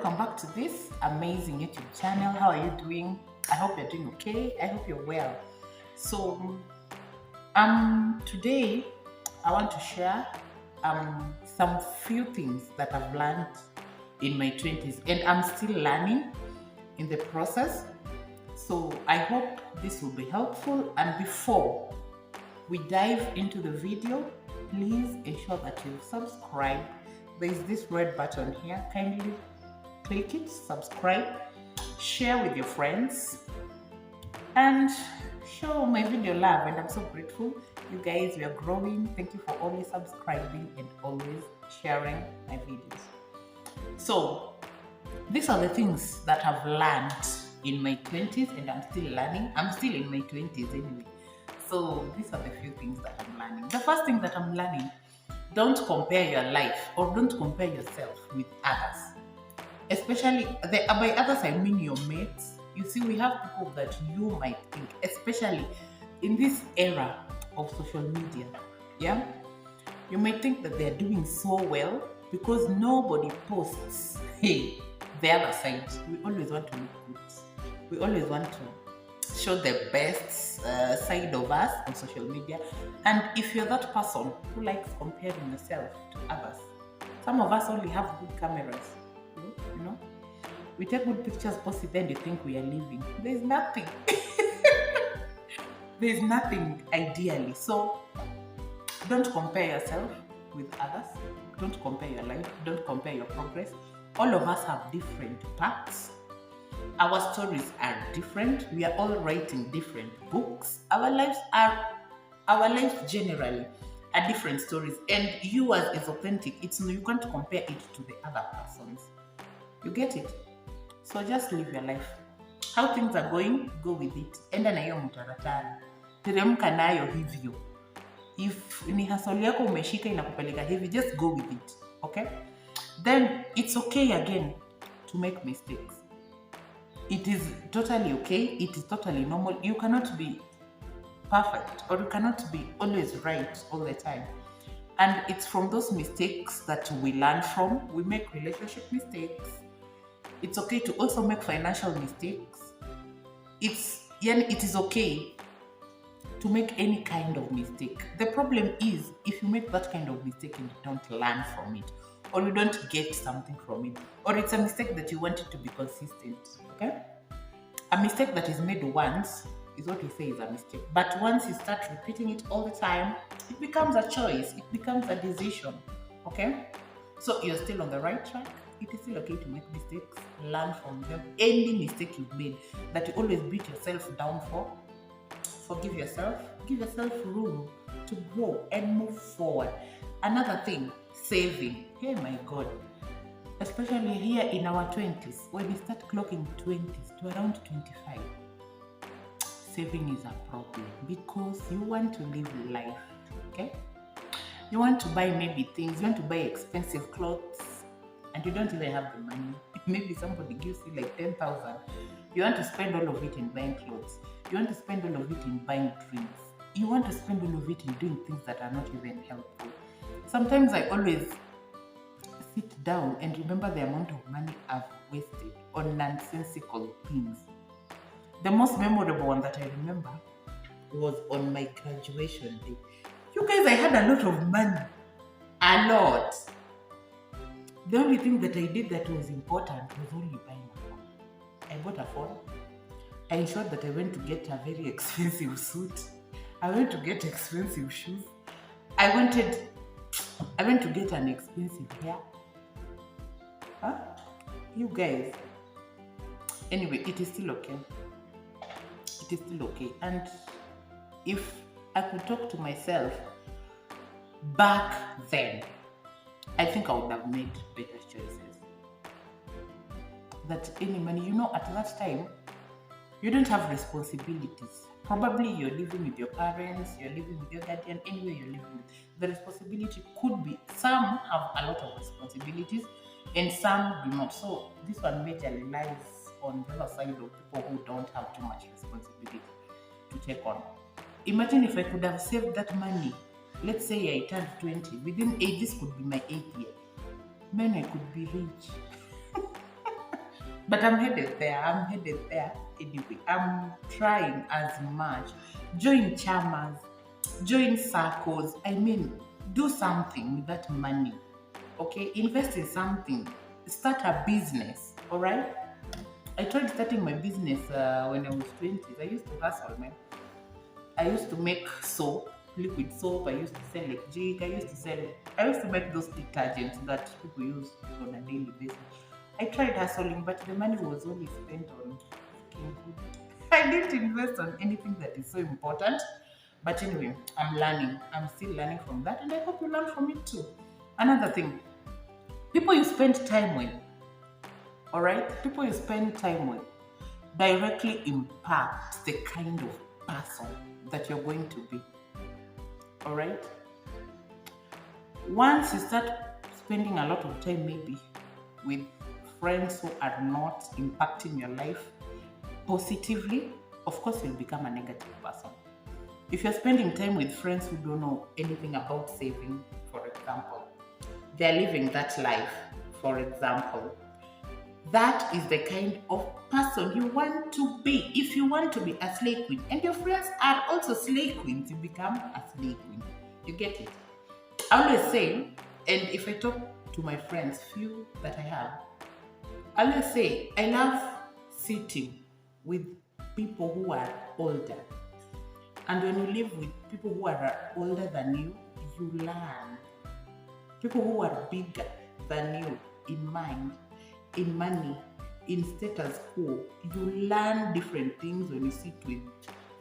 welcome back to this amazing YouTube channel. How are you doing? I hope you're doing okay. I hope you're well. So today I want to share some few things that I've learned in my 20s, and I'm still learning in the process. So I hope this will be helpful. And before we dive into the video, please ensure that you subscribe. There is this red button here. Kindly click it, subscribe, share with your friends, and show my video love. And I'm so grateful. You guys, we are growing. Thank you for always subscribing and always sharing my videos. So these are the things that I've learned in my 20s, and I'm still learning. I'm still in my 20s anyway. So these are the few things that I'm learning. The first thing that I'm learning: don't compare your life, or don't compare yourself with others. Especially, by others I mean your mates. You see, we have people that you might think, especially in this era of social media, yeah? You might think that they're doing so well because nobody posts, hey, the other side. We always want to look good. We always want to show the best side of us on social media. And if you're that person who likes comparing yourself to others, some of us only have good cameras, you know. We take good pictures, post it, then you think we are living. There's nothing. There's nothing ideally. So don't compare yourself with others. Don't compare your life. Don't compare your progress. All of us have different paths. Our stories are different. We are all writing different books. Our lives generally are different stories, and yours is authentic. You can't compare it to the other person's. You get it? So just live your life. How things are going, go with it. Enda na hiyo mtaratara. Teremka nayo hivyo. If ni hustle yako umeshika inakupeleka hivi, just go with it. Okay? Then it's okay again to make mistakes. It is totally okay. It is totally normal. You cannot be perfect, or you cannot be always right all the time. And it's from those mistakes that we learn from. We make relationship mistakes. It's okay to also make financial mistakes. It is okay to make any kind of mistake. The problem is if you make that kind of mistake and you don't learn from it, or you don't get something from it, or it's a mistake that you want it to be consistent. Okay? A mistake that is made once is what we say is a mistake. But once you start repeating it all the time, it becomes a choice. It becomes a decision. Okay? So you're still on the right track. It is still okay to make mistakes. Learn from them. Any mistake you've made that you always beat yourself down for, forgive yourself. Give yourself room to grow and move forward. Another thing, saving. Hey, my God. Especially here in our 20s, when we start clocking 20s to around 25, saving is a problem because you want to live life, okay? You want to buy maybe things, you want to buy expensive clothes, and you don't even have the money. Maybe somebody gives you like 10,000. You want to spend all of it in buying clothes. You want to spend all of it in buying drinks. You want to spend all of it in doing things that are not even helpful. Sometimes I always sit down and remember the amount of money I've wasted on nonsensical things. The most memorable one that I remember was on my graduation day. You guys, I had a lot of money. A lot. The only thing that I did that was important was only buying a phone. I bought a phone. I ensured that I went to get a very expensive suit. I went to get expensive shoes. I went to get an expensive hair. Huh? You guys. Anyway, it is still okay. It is still okay. And if I could talk to myself back then, I think I would have made better choices. That any money, at that time, you don't have responsibilities. Probably you're living with your parents, you're living with your guardian, anyway you're living with. The responsibility could be, some have a lot of responsibilities and some do not. So this one majorly lies on the other side of people who don't have too much responsibility to take on. Imagine if I could have saved that money. Let's say I turned 20. Within 8, this could be my 8th year. Man, I could be rich. But I'm headed there. I'm headed there anyway. I'm trying as much. Join chamas, join circles. I mean, do something with that money. Okay, invest in something. Start a business. All right. I tried starting my business when I was 20s. I used to hustle, man. I used to make soap, liquid soap. I used to sell like jig. I used to make those detergents that people use on a daily basis. I tried hustling, but the money was only spent on cooking food. I didn't invest on anything that is so important. But anyway, I'm learning. I'm still learning from that, and I hope you learn from it too. Another thing, people you spend time with, all right? People you spend time with directly impact the kind of person that you're going to be, all right? Once you start spending a lot of time maybe with friends who are not impacting your life positively, of course you'll become a negative person. If you're spending time with friends who don't know anything about saving, for example, they're living that life, for example, that is the kind of person you want to be. If you want to be a slay queen and your friends are also slay queens, you become a slay queen. You get it? I always say, and if I talk to my friends, few that I have, I always say I love sitting with people who are older. And when you live with people who are older than you, you learn. People who are bigger than you in mind, in money, in status quo. You learn different things when you sit with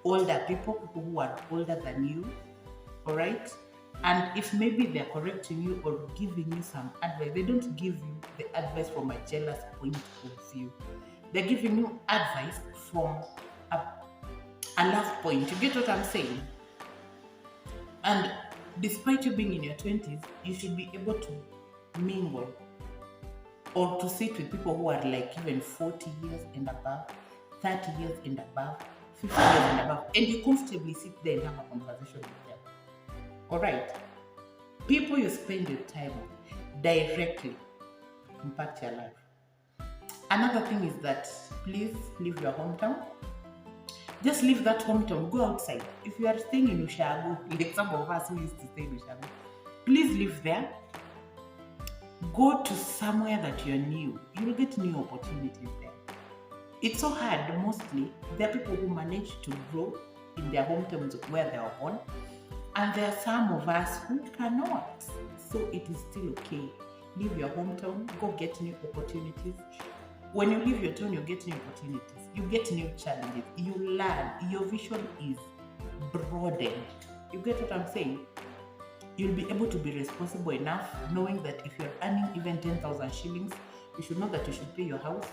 older people who are older than you. All right? And if maybe they're correcting you or giving you some advice, they don't give you the advice from a jealous point of view. They're giving you advice from a love point. You get what I'm saying? And despite you being in your 20s, you should be able to mingle or to sit with people who are like even 40 years and above, 30 years and above, 50 years and above, and you comfortably sit there and have a conversation with them. All right? People you spend your time with directly impact your life. Another thing is that please leave your hometown. Just leave that hometown, go outside. If you are staying in Ushago, like some of us who used to stay in Ushago, please live there. Go to somewhere that you're new. You will get new opportunities there. It's so hard, mostly. There are people who manage to grow in their hometowns where they were born, and there are some of us who cannot. So it is still okay. Leave your hometown, go get new opportunities. When you leave your town, you get new opportunities. You get new challenges. You learn. Your vision is broadened. You get what I'm saying? You'll be able to be responsible enough knowing that if you're earning even 10,000 shillings, you should know that you should pay your house,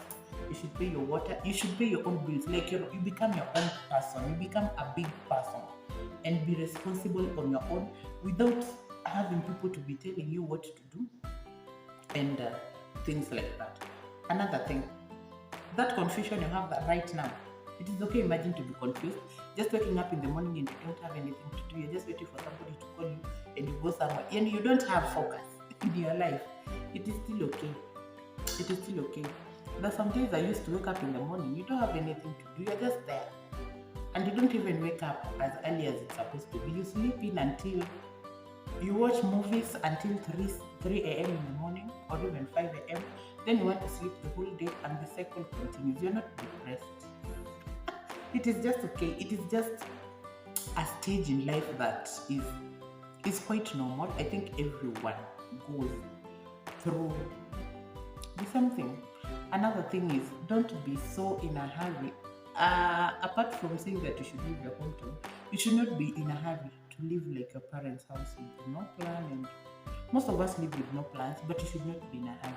you should pay your water, you should pay your own bills. Like you become your own person. You become a big person and be responsible on your own without having people to be telling you what to do and things like that. Another thing, that confusion you have right now, it is okay, imagine to be confused. Just waking up in the morning and you don't have anything to do. You're just waiting for somebody to call you and you go somewhere and you don't have focus in your life. It is still okay. It is still okay. There are some days I used to wake up in the morning, you don't have anything to do, you're just there. And you don't even wake up as early as it's supposed to be. You sleep in until you watch movies until 3 a.m. in the morning or even 5 a.m. Then you want to sleep the whole day and the cycle continues. You're not depressed. It is just okay. It is just a stage in life that is quite normal. I think everyone goes through the same thing. Another thing is, don't be so in a hurry. Apart from saying that you should leave your hometown, you should not be in a hurry to live like your parents' house with no plan. And most of us live with no plans, but you should not be in a hurry.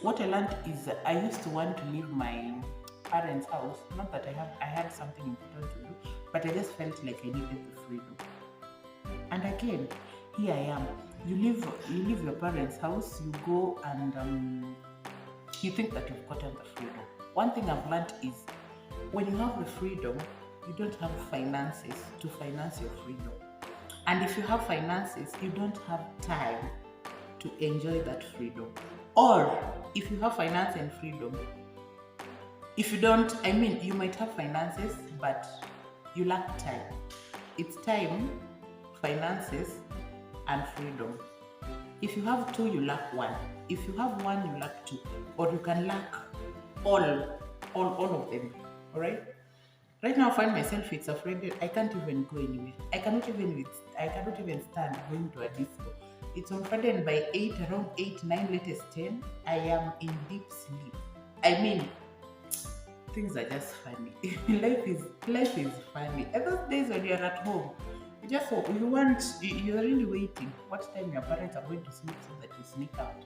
What I learned is I used to want to leave my parents' house. Not that I had something important to do, but I just felt like I needed the freedom. And again, here I am. You leave your parents' house, you go and you think that you've gotten the freedom. One thing I've learned is when you have the freedom, you don't have finances to finance your freedom. And if you have finances, you don't have time to enjoy that freedom. Or if you have finance and freedom, if you don't, I mean, you might have finances, but you lack time. It's time, finances, and freedom. If you have two, you lack one. If you have one, you lack two. Or you can lack all of them. Alright? Right now I find myself schizophrenic. I can't even go anywhere. I cannot even stand going to a disco. It's on Friday and by around 8, 9, latest 10, I am in deep sleep. I mean, things are just funny. life is funny. And those days when you're at home, you're really waiting what time your parents are going to sleep so that you sneak out.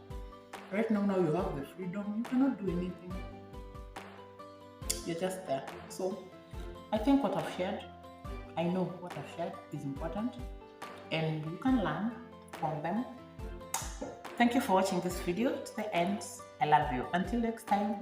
Right now you have the freedom, you cannot do anything. You're just there. So I think what I've shared, I know what I've shared is important and you can learn from them. Thank you for watching this video to the end. I love you. Until next time.